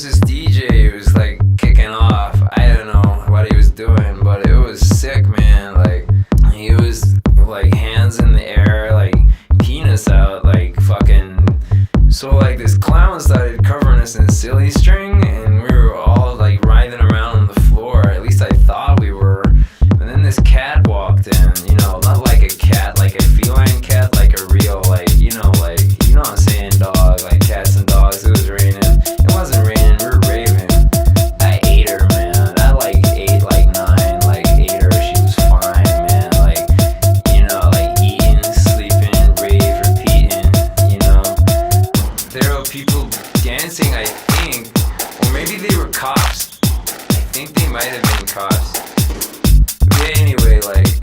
was this DJ who was like kicking off. I don't know what he was doing, but it was sick, man. Like, he was like hands in the air, like penis out, like fucking. So like this clown started covering us in silly string, and we were all like writhing around on the floor. At least I thought we were. And then this cat walked in, you know, not like a cat, like a feline cat, like a real, like, you know what I'm saying, dog, like cats and dogs. It was raining. It wasn't raining, we were raving. I ate her, man. I like ate like 9, like ate her. She was fine, man. Like, you know, like eating, sleeping, rave, repeating, you know. There were people dancing, I think, or maybe they were cops. I think they might have been cops. Yeah, anyway, like,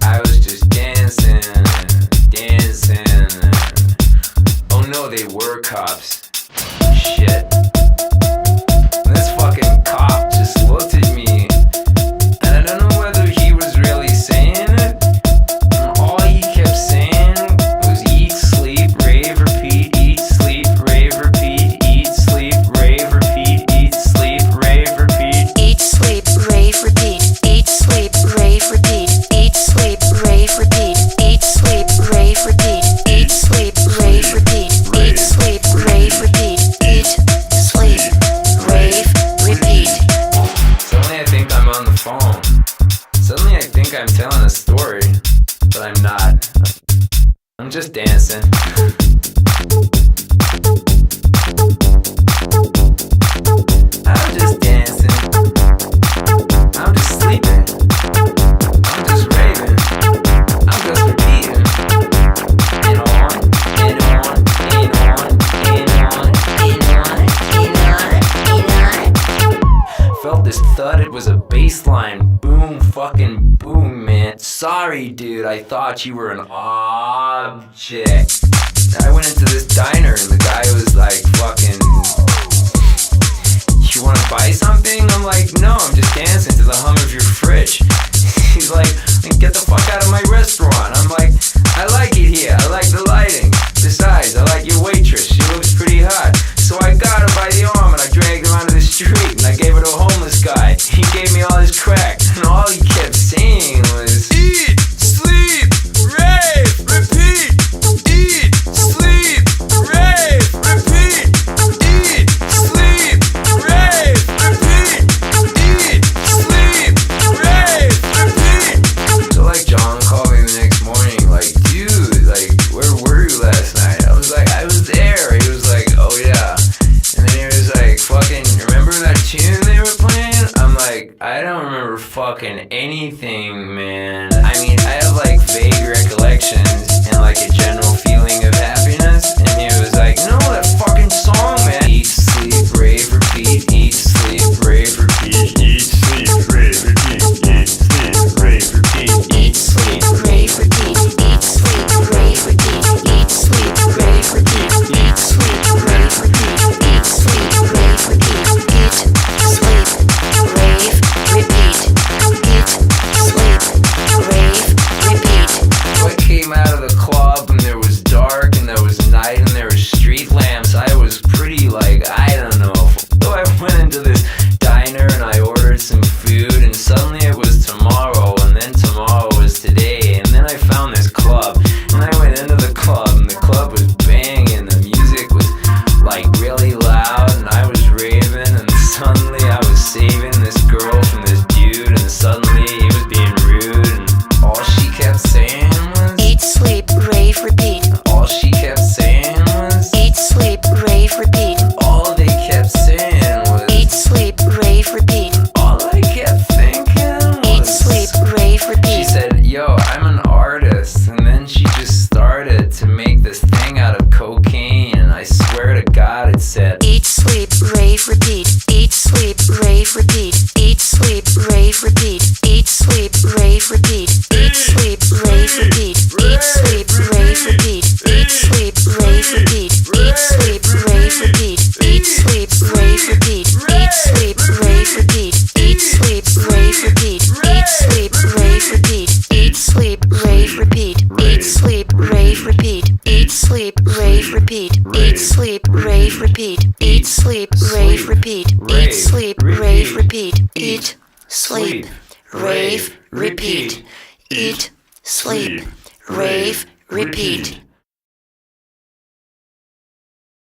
I was just dancing. Oh no, they were cops. Shit. And this fucking cop just looked at me, and I don't know whether he was really saying it, and all he kept saying was eat, sleep, rave, repeat, eat, sleep, rave, repeat, eat, sleep, rave, repeat, eat, sleep, rave, repeat. Eat, sleep, rave, repeat. Eat, sleep, rave, repeat. Eat, sleep, rave, repeat. Eat, sleep, rave, repeat. Eat, sleep, rave, repeat. Eat, sleep, rave, repeat. Eat, sleep, rave, repeat. Suddenly I think I'm on the phone. Suddenly I think I'm telling a story, but I'm not. I'm just dancing. I'm just dancing. I'm just sleeping. I'm just raving. I'm just repeating. And on, and on, and on, and on, and on, and on. Felt this thud, it was a bass line. Boom, fucking boom, man. Sorry, dude, I thought you were an object. I went into this diner and the guy was like, fucking, you wanna buy something? I'm like, no, I'm just dancing to the hum of your fridge. He's like, get the fuck out of my restaurant. I'm like, I like it here, I like the lighting. Besides, I like your waitress, she looks pretty hot. So I got her by the arm and I dragged her onto the street and I gave her to a homeless guy. He gave me all his crack and all he kept saying was, eat, sleep, rave, repeat. Eat, sleep, rave, repeat. Eat, sleep, rave, repeat. Eat, sleep, rave, repeat. So like John called me the next morning, like, dude, like, where were you last night? I was like, I was there. He was like, oh yeah. And then he was like, fucking, remember that tune they were playing? I'm like, I don't remember fucking anything, man. I mean, I have like vague recollections and like a general feeling of happiness. And he was like, no, that fucking song, man. Eat, sleep, rave, repeat. Eat, sleep, rave, repeat. Eat, sleep, rave, repeat. Eat, sleep, rave, repeat. Eat, sleep, rave, repeat. Eat, sleep, rave, repeat. Eat, sleep, rave, repeat. Eat, sleep, rave, repeat. Eat, sleep, rave, repeat. Eat, sleep, rave, repeat. Eat, sleep, rave, repeat. So I came out of the club and there was dark and there was night and there was street lamps. I was pretty like, I don't know. So I went into this diner and I ordered some food and suddenly it was tomorrow and then tomorrow was today. And then I found this club and I went into the club and the club was banging. The music was like really loud and I was raving and suddenly I was saving this girl from this dude and suddenly he was being rude and all she kept saying was, Eat, sleep, rave, repeat. all she kept saying was, Eat, sleep, rave, repeat. all they kept saying was, Eat, sleep, rave, repeat. all I kept thinking Eat, was, sleep, rave, she repeat. said, yo, I'm an artist. And then she just started to make this thing out of cocaine. And I swear to God, it said, Eat, sleep, rave, repeat. Eat, sleep, rave, repeat. Eat, sleep, rave, repeat. Eat, sleep, rave, repeat. Eat, sleep, rave, repeat. Eat, sleep, rave, repeat. Eat, sleep, rave, repeat. Eat, sleep, rave, repeat. Eat, sleep, rave, repeat. Eat, sleep, rave, repeat. Eat, sleep, rave, repeat. Eat, sleep, rave, repeat. Eat, sleep, rave, repeat. Eat, sleep, rave, repeat. Eat, sleep, rave, repeat. Eat, sleep, rave, repeat. Eat, sleep, rave, repeat. Eat, sleep, rave, repeat. Eat, sleep, rave, repeat. Eat, sleep, rave, repeat.